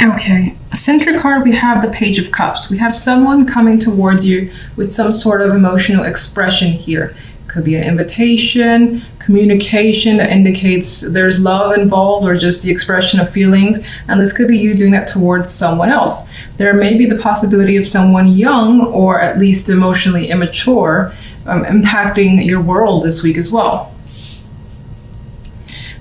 Okay, center card, we have the Page of Cups. We have someone coming towards you with some sort of emotional expression here. Could be an invitation, communication that indicates there's love involved, or just the expression of feelings. And this could be you doing that towards someone else. There may be the possibility of someone young or at least emotionally immature impacting your world this week as well.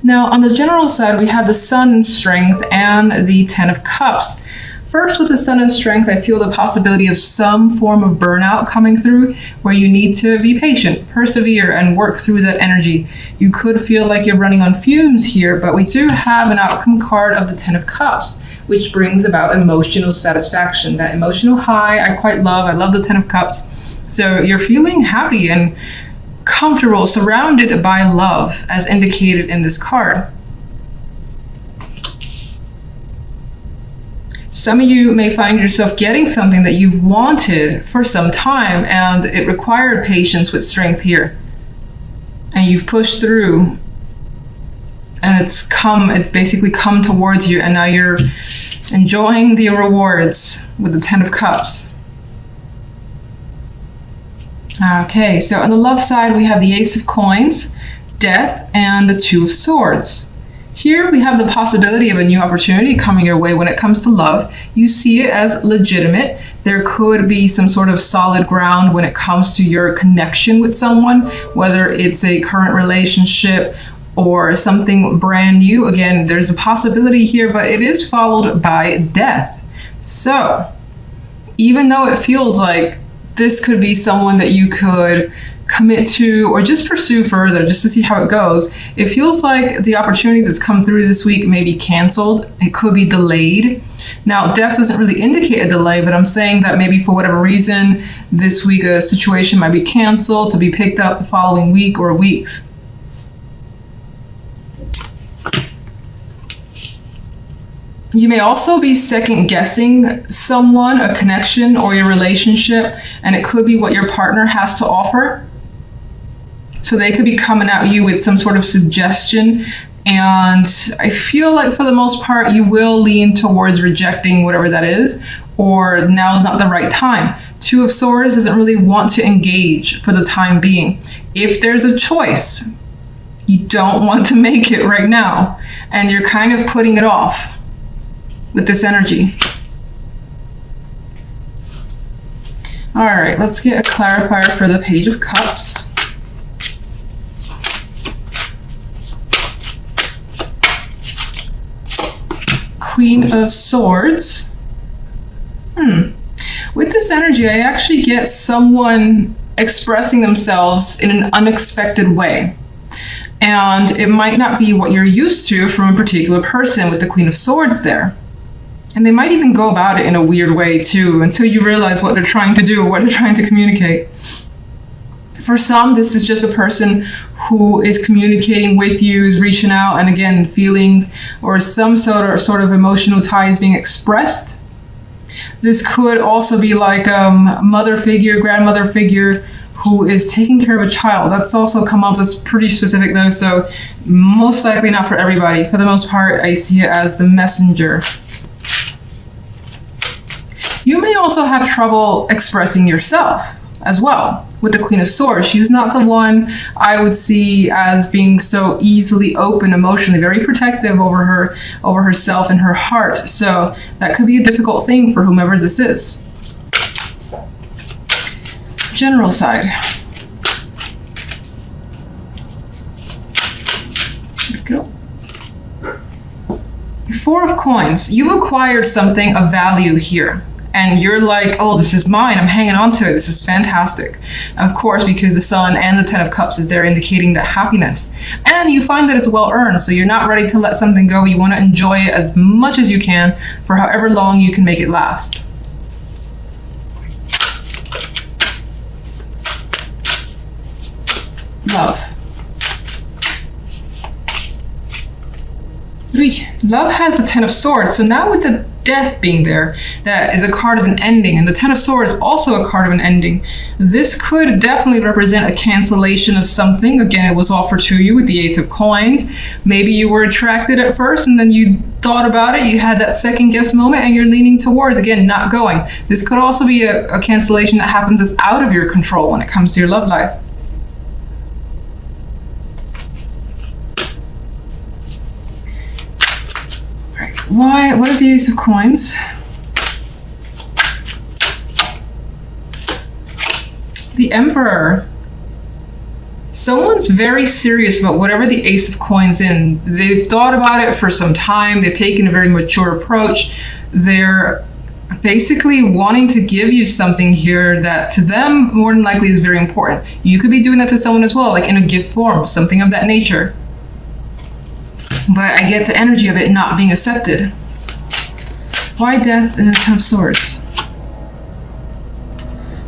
Now, on the general side, we have the Sun in Strength and the Ten of Cups. First, with the Sun in Strength, I feel the possibility of some form of burnout coming through, where you need to be patient, persevere, and work through that energy. You could feel like you're running on fumes here, but we do have an outcome card of the Ten of Cups, which brings about emotional satisfaction. That emotional high I quite love. I love the Ten of Cups. So you're feeling happy and comfortable, surrounded by love, as indicated in this card. Some of you may find yourself getting something that you've wanted for some time, and it required patience with strength here. And you've pushed through, and it's basically come towards you, and now you're enjoying the rewards with the Ten of Cups. Okay, so on the love side, we have the Ace of Coins, Death, and the Two of Swords. Here we have the possibility of a new opportunity coming your way when it comes to love. You see it as legitimate. There could be some sort of solid ground when it comes to your connection with someone, whether it's a current relationship or something brand new. Again, there's a possibility here, but it is followed by death. So even though it feels like this could be someone that you could commit to or just pursue further just to see how it goes, it feels like the opportunity that's come through this week may be canceled. It could be delayed. Now, death doesn't really indicate a delay, but I'm saying that maybe for whatever reason, this week a situation might be canceled to be picked up the following week or weeks. You may also be second guessing someone, a connection, or your relationship, and it could be what your partner has to offer. So they could be coming at you with some sort of suggestion, and I feel like for the most part you will lean towards rejecting whatever that is, or now is not the right time. Two of Swords doesn't really want to engage for the time being. If there's a choice, you don't want to make it right now, and you're kind of putting it off with this energy. All right, let's get a clarifier for the Page of Cups. Queen of Swords. With this energy, I actually get someone expressing themselves in an unexpected way. And it might not be what you're used to from a particular person with the Queen of Swords there. And they might even go about it in a weird way too, until you realize what they're trying to do or what they're trying to communicate. For some, this is just a person who is communicating with you, is reaching out, and again, feelings or some sort of emotional ties being expressed. This could also be like a mother figure, grandmother figure who is taking care of a child. That's also come up. That's pretty specific though, so most likely not for everybody. For the most part, I see it as the messenger. You may also have trouble expressing yourself as well with the Queen of Swords. She's not the one I would see as being so easily open emotionally, very protective over herself and her heart. So that could be a difficult thing for whomever this is. General side. Here we go. Four of Coins. You've acquired something of value here. And you're like, oh, this is mine. I'm hanging on to it. This is fantastic. Of course, because the Sun and the Ten of Cups is there indicating that happiness. And you find that it's well earned, so you're not ready to let something go. You want to enjoy it as much as you can for however long you can make it last. Love. Love has the Ten of Swords, so now with the Death being there, that is a card of an ending, and the Ten of Swords also a card of an ending. This could definitely represent a cancellation of something. Again, it was offered to you with the Ace of Coins. Maybe you were attracted at first and then you thought about it, you had that second guess moment, and you're leaning towards, again, not going. This could also be a cancellation that happens that's out of your control when it comes to your love life. All right, what is the Ace of Coins? The Emperor. Someone's very serious about whatever the Ace of Coins in. They've thought about it for some time. They've taken a very mature approach. They're basically wanting to give you something here that to them more than likely is very important. You could be doing that to someone as well, like in a gift form, something of that nature. But I get the energy of it not being accepted. Why Death and the Ten of Swords?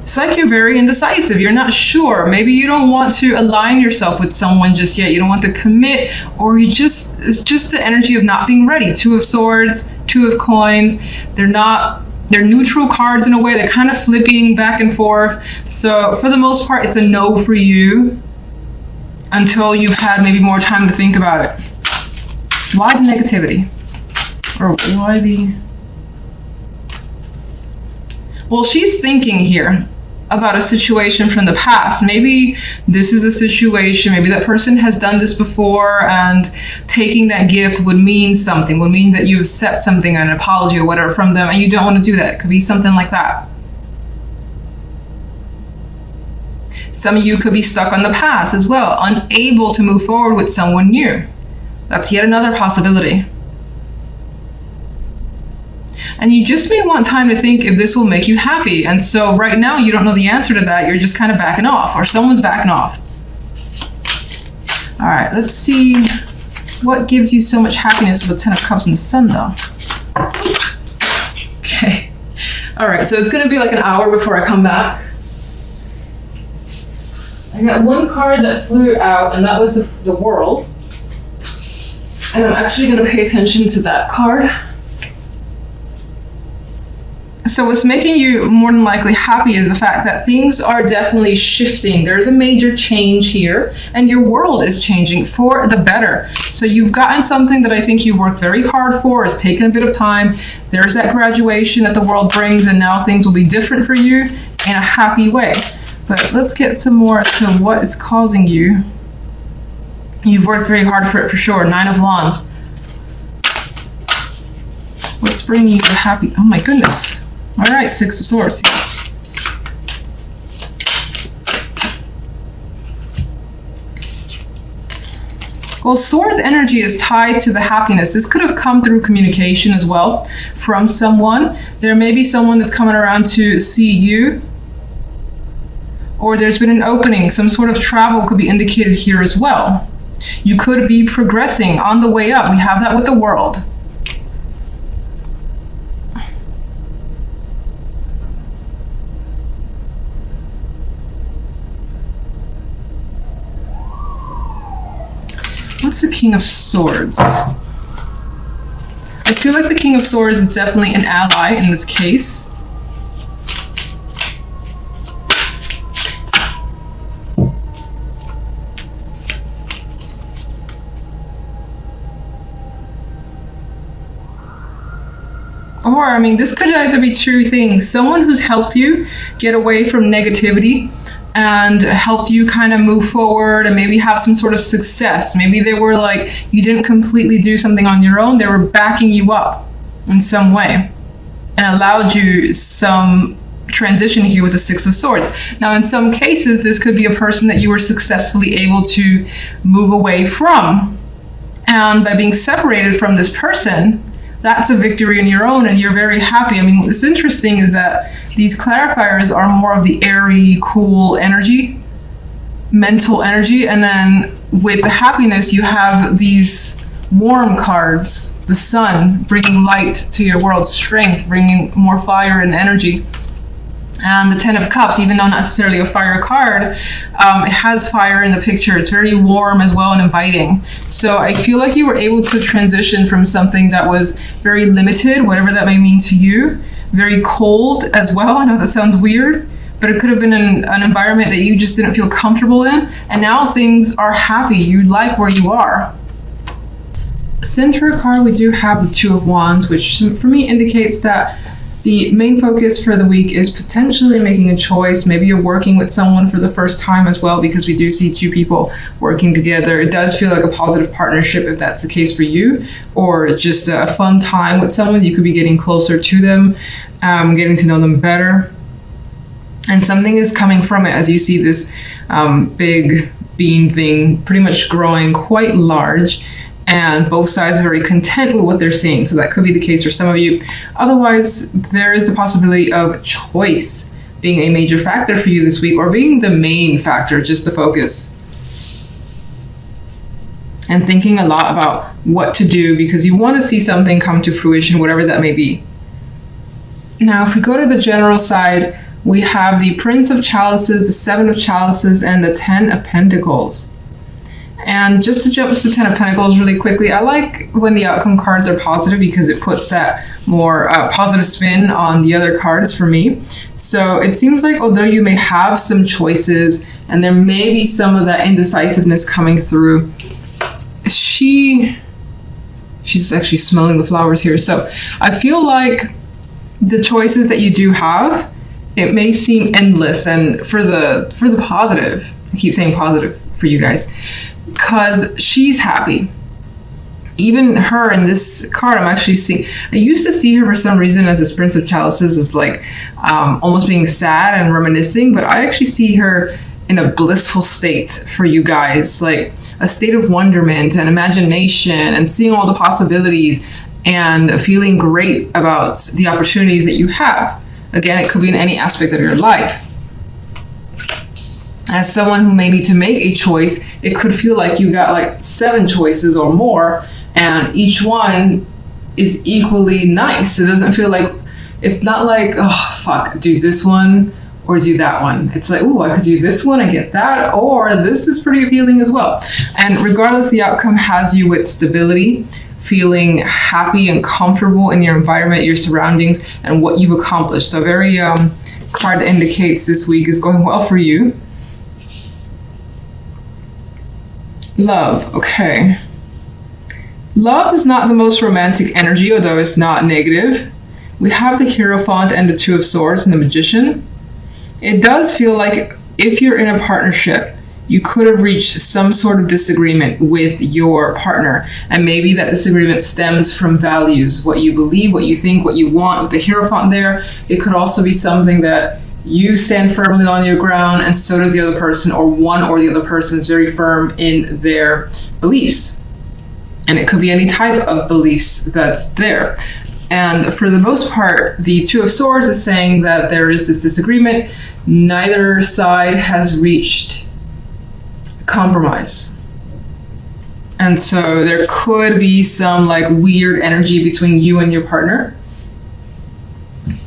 It's like you're very indecisive. You're not sure. Maybe you don't want to align yourself with someone just yet. You don't want to commit, or it's just the energy of not being ready. Two of Swords, Two of Coins. They're neutral cards in a way. They're kind of flipping back and forth. So for the most part, it's a no for you until you've had maybe more time to think about it. Why the negativity? Or why the... Well, she's thinking here about a situation from the past. Maybe this is a situation, maybe that person has done this before, and taking that gift would mean something, would mean that you accept something, an apology or whatever from them, and you don't want to do that. It could be something like that. Some of you could be stuck on the past as well, unable to move forward with someone new. That's yet another possibility. And you just may want time to think if this will make you happy. And so right now you don't know the answer to that. You're just kind of backing off, or someone's backing off. All right, let's see what gives you so much happiness with the Ten of Cups and the Sun though. Okay. All right, so it's gonna be like an hour before I come back. I got one card that flew out, and that was the World. And I'm actually gonna pay attention to that card. So what's making you more than likely happy is the fact that things are definitely shifting. There's a major change here, and your world is changing for the better. So you've gotten something that I think you've worked very hard for. It's taken a bit of time. There's that graduation that the world brings, and now things will be different for you in a happy way. But let's get to more to what is causing you. You've worked very hard for it for sure. Nine of Wands. What's bringing you to happy? Oh my goodness. All right, Six of Swords, yes. Well, Swords energy is tied to the happiness. This could have come through communication as well from someone. There may be someone that's coming around to see you, or there's been an opening. Some sort of travel could be indicated here as well. You could be progressing on the way up. We have that with the World. What's the King of Swords? I feel like the King of Swords is definitely an ally in this case. Or, I mean, this could either be two things. Someone who's helped you get away from negativity and helped you kind of move forward and maybe have some sort of success. Maybe they were like, you didn't completely do something on your own. They were backing you up in some way and allowed you some transition here with the Six of Swords. Now, in some cases, this could be a person that you were successfully able to move away from. And by being separated from this person, that's a victory on your own, and you're very happy. I mean, what's interesting is that these clarifiers are more of the airy, cool energy, mental energy, and then with the happiness, you have these warm cards, the Sun, bringing light to your world, strength, bringing more fire and energy. And the Ten of Cups, even though not necessarily a fire card, it has fire in the picture. It's very warm as well and inviting. So I feel like you were able to transition from something that was very limited, whatever that may mean to you, very cold as well. I know that sounds weird, but it could have been an environment that you just didn't feel comfortable in. And now things are happy. You like where you are. Center card, we do have the Two of Wands, which for me indicates that the main focus for the week is potentially making a choice. Maybe you're working with someone for the first time as well, because we do see two people working together. It does feel like a positive partnership if that's the case for you, or just a fun time with someone. You could be getting closer to them, getting to know them better. And something is coming from it as you see this big bean thing pretty much growing quite large. And both sides are very content with what they're seeing. So that could be the case for some of you. Otherwise, there is the possibility of choice being a major factor for you this week, or being the main factor, just the focus. And thinking a lot about what to do because you want to see something come to fruition, whatever that may be. Now, if we go to the general side, we have the Prince of Chalices, the Seven of Chalices, and the Ten of Pentacles. And just to jump to the Ten of Pentacles really quickly, I like when the outcome cards are positive because it puts that more positive spin on the other cards for me. So it seems like although you may have some choices and there may be some of that indecisiveness coming through, she's actually smelling the flowers here. So I feel like the choices that you do have, it may seem endless, and for the positive, I keep saying positive for you guys, because she's happy. Even her in this card, I'm actually seeing, I used to see her for some reason as this Prince of Chalices as like almost being sad and reminiscing, but I actually see her in a blissful state for you guys, like a state of wonderment and imagination and seeing all the possibilities and feeling great about the opportunities that you have. Again, it could be in any aspect of your life. As someone who may need to make a choice, it could feel like you got like 7 choices or more, and each one is equally nice. It doesn't feel like, it's not like, oh, fuck, do this one or do that one. It's like, ooh, I could do this one and get that, or this is pretty appealing as well. And regardless, the outcome has you with stability, feeling happy and comfortable in your environment, your surroundings, and what you've accomplished. So very card indicates this week is going well for you. Love, okay. Love is not the most romantic energy, although it's not negative. We have the Hierophant and the Two of Swords and the Magician. It does feel like if you're in a partnership, you could have reached some sort of disagreement with your partner. And maybe that disagreement stems from values, what you believe, what you think, what you want. With the Hierophant there, it could also be something that you stand firmly on your ground and so does the other person, or one or the other person is very firm in their beliefs. And it could be any type of beliefs that's there. And for the most part, the Two of Swords is saying that there is this disagreement. Neither side has reached compromise. And so there could be some like weird energy between you and your partner.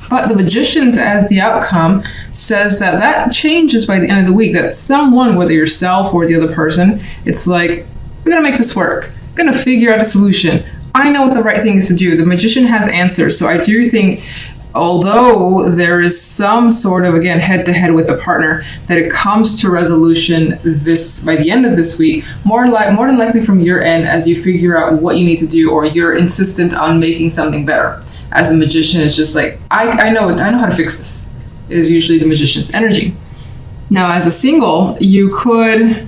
But the Magician's as the outcome says that that changes by the end of the week, that someone, whether yourself or the other person, it's like, we're gonna make this work. We're gonna figure out a solution. I know what the right thing is to do. The Magician has answers. So I do think, although there is some sort of, again, head-to-head with a partner, that it comes to resolution by the end of this week, more than likely from your end, as you figure out what you need to do, or you're insistent on making something better. As a Magician, it's just like, I know how to fix this, is usually the Magician's energy. Now, as a single, you could,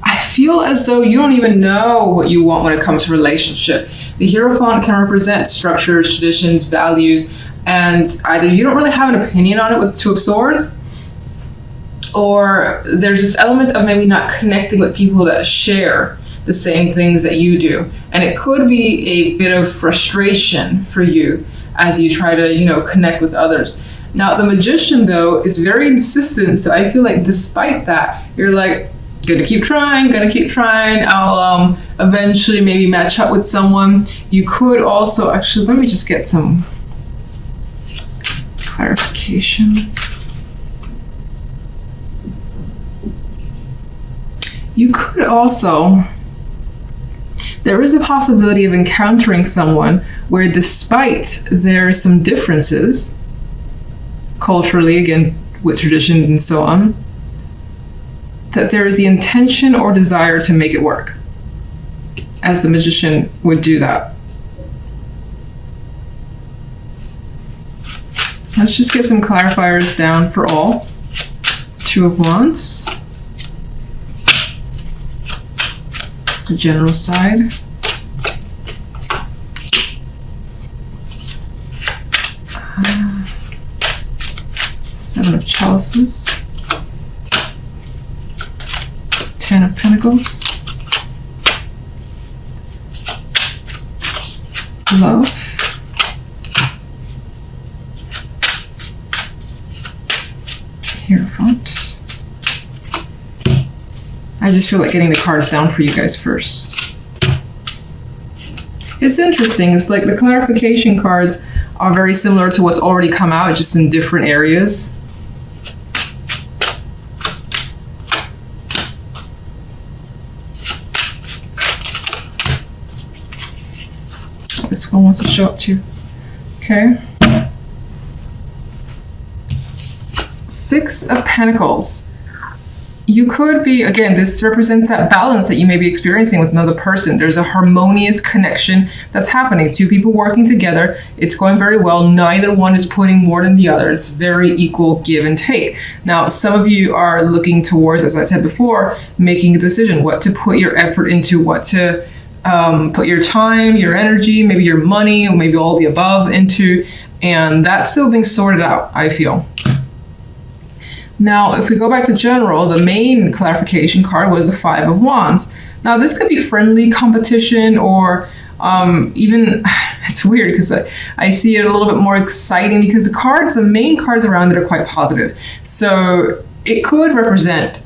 I feel as though you don't even know what you want when it comes to relationship. The Hierophant can represent structures, traditions, values, and either you don't really have an opinion on it with Two of Swords, or there's this element of maybe not connecting with people that share the same things that you do. And it could be a bit of frustration for you as you try to, connect with others. Now, the Magician, though, is very insistent. So I feel like despite that, you're like, gonna keep trying. I'll eventually maybe match up with someone. You could also, actually, let me just get some clarification. You could also, there is a possibility of encountering someone where, despite there are some differences culturally, again, with tradition and so on, that there is the intention or desire to make it work. as the magician would do that. Let's just get some clarifiers down for all. Two of Wands. The general side. Seven of Chalices. Ten of Pentacles. Love. Hierophant. I just feel like getting the cards down for you guys first. It's interesting. It's like the clarification cards are very similar to what's already come out, just in different areas. This one wants to show up too. Okay. Six of Pentacles. You could be, again, this represents that balance that you may be experiencing with another person. There's a harmonious connection that's happening. Two people working together. It's going very well. Neither one is putting more than the other. It's very equal give and take. Now, some of you are looking towards, as I said before, making a decision, what to put your effort into, what to put your time, your energy, maybe your money, or maybe all the above into. And that's still being sorted out, I feel. Now, if we go back to general, the main clarification card was the Five of Wands. Now, this could be friendly competition or even, it's weird because I see it a little bit more exciting because the main cards around it are quite positive. So it could represent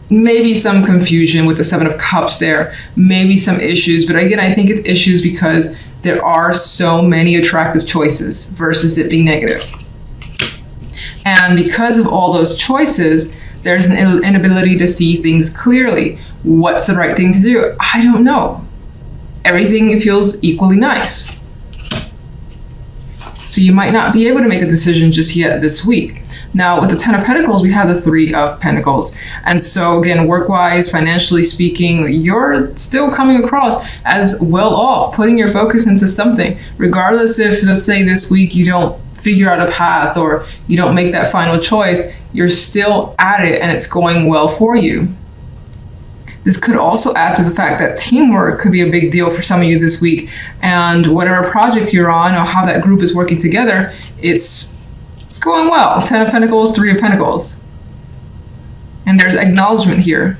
maybe some confusion with the Seven of Cups there, maybe some issues. But again, I think it's issues because there are so many attractive choices versus it being negative. And because of all those choices, there's an inability to see things clearly. What's the right thing to do? I don't know. Everything feels equally nice. So you might not be able to make a decision just yet this week. Now, with the Ten of Pentacles, we have the Three of Pentacles. And so again, work-wise, financially speaking, you're still coming across as well off, putting your focus into something. Regardless if, let's say this week, you don't figure out a path or you don't make that final choice, you're still at it and it's going well for you. This could also add to the fact that teamwork could be a big deal for some of you this week, and whatever project you're on or how that group is working together, it's going well. Ten of Pentacles, Three of Pentacles. And there's acknowledgement here.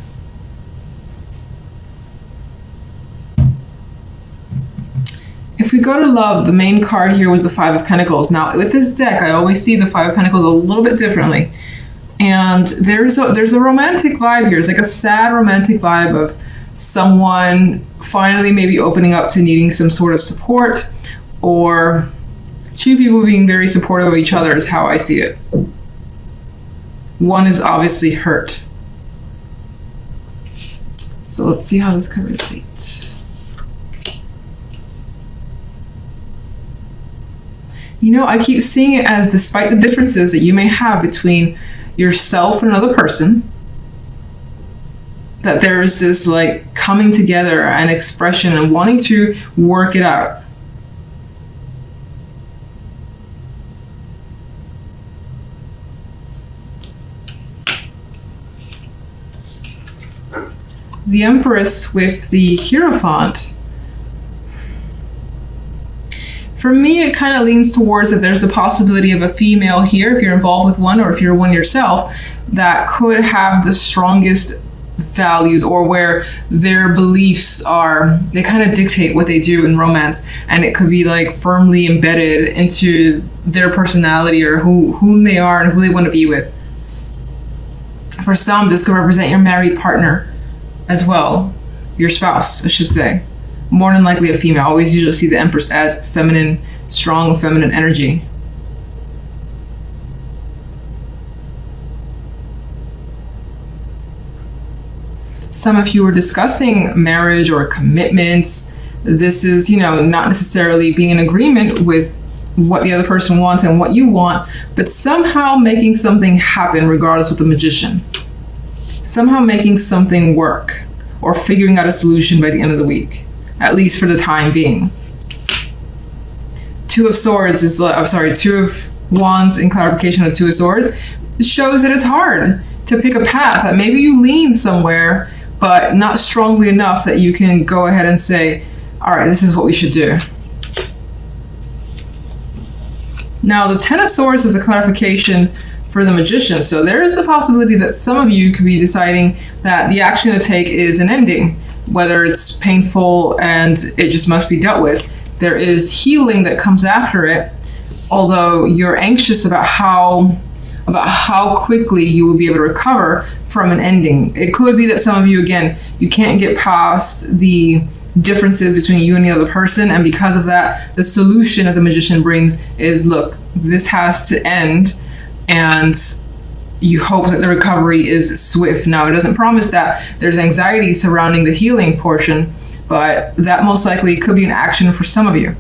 If we go to love, the main card here was the Five of Pentacles. Now, with this deck, I always see the Five of Pentacles a little bit differently. And there's a romantic vibe here. It's like a sad romantic vibe of someone finally maybe opening up to needing some sort of support, or two people being very supportive of each other is how I see it. One is obviously hurt. So let's see how this could relate. You know, I keep seeing it as, despite the differences that you may have between yourself and another person, that there's this like coming together and expression and wanting to work it out. The Empress with the Hierophant. For me, it kind of leans towards that there's a possibility of a female here, if you're involved with one or if you're one yourself, that could have the strongest values, or where their beliefs are, they kind of dictate what they do in romance, and it could be like firmly embedded into their personality or whom they are and who they want to be with. For some, this could represent your married partner as well, your spouse, I should say. More than likely a female. I always usually see the Empress as feminine, strong feminine energy. Some of you are discussing marriage or commitments. This is, you know, not necessarily being in agreement with what the other person wants and what you want, but somehow making something happen regardless with the Magician. Somehow making something work or figuring out a solution by the end of the week. at least for the time being. Two of Swords is, Two of Wands in clarification of Two of Swords shows that it's hard to pick a path, that maybe you lean somewhere, but not strongly enough that you can go ahead and say, all right, this is what we should do. Now, the Ten of Swords is a clarification for the Magician. So there is a possibility that some of you could be deciding that the action to take is an ending, whether it's painful and it just must be dealt with. There is healing that comes after it, although you're anxious about how quickly you will be able to recover from an ending. It could be that some of you, again, you can't get past the differences between you and the other person, and because of that, the solution that the Magician brings is, look, this has to end, and you hope that the recovery is swift. Now, it doesn't promise that. There's anxiety surrounding the healing portion, but that most likely could be an action for some of you.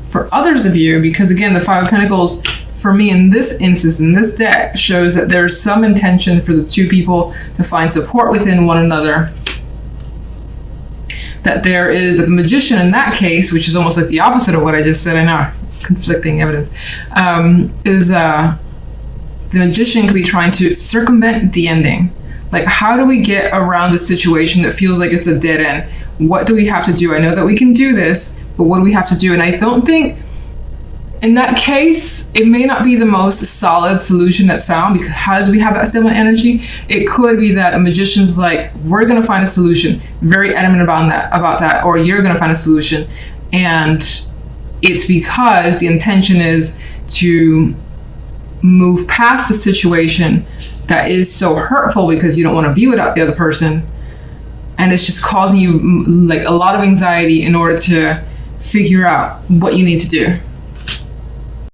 For others of you, because again, the Five of Pentacles, for me in this instance, in this deck, shows that there's some intention for the two people to find support within one another. That the Magician in that case, which is almost like the opposite of what I just said, I know, conflicting evidence, the Magician could be trying to circumvent the ending. Like, how do we get around a situation that feels like it's a dead end? What do we have to do? I know that we can do this, but what do we have to do? And I don't think, in that case, it may not be the most solid solution that's found because we have that stimulant energy. It could be that a Magician's like, we're going to find a solution, very adamant about that, or you're going to find a solution. And it's because the intention is to move past the situation that is so hurtful because you don't want to be without the other person. And it's just causing you like a lot of anxiety in order to figure out what you need to do.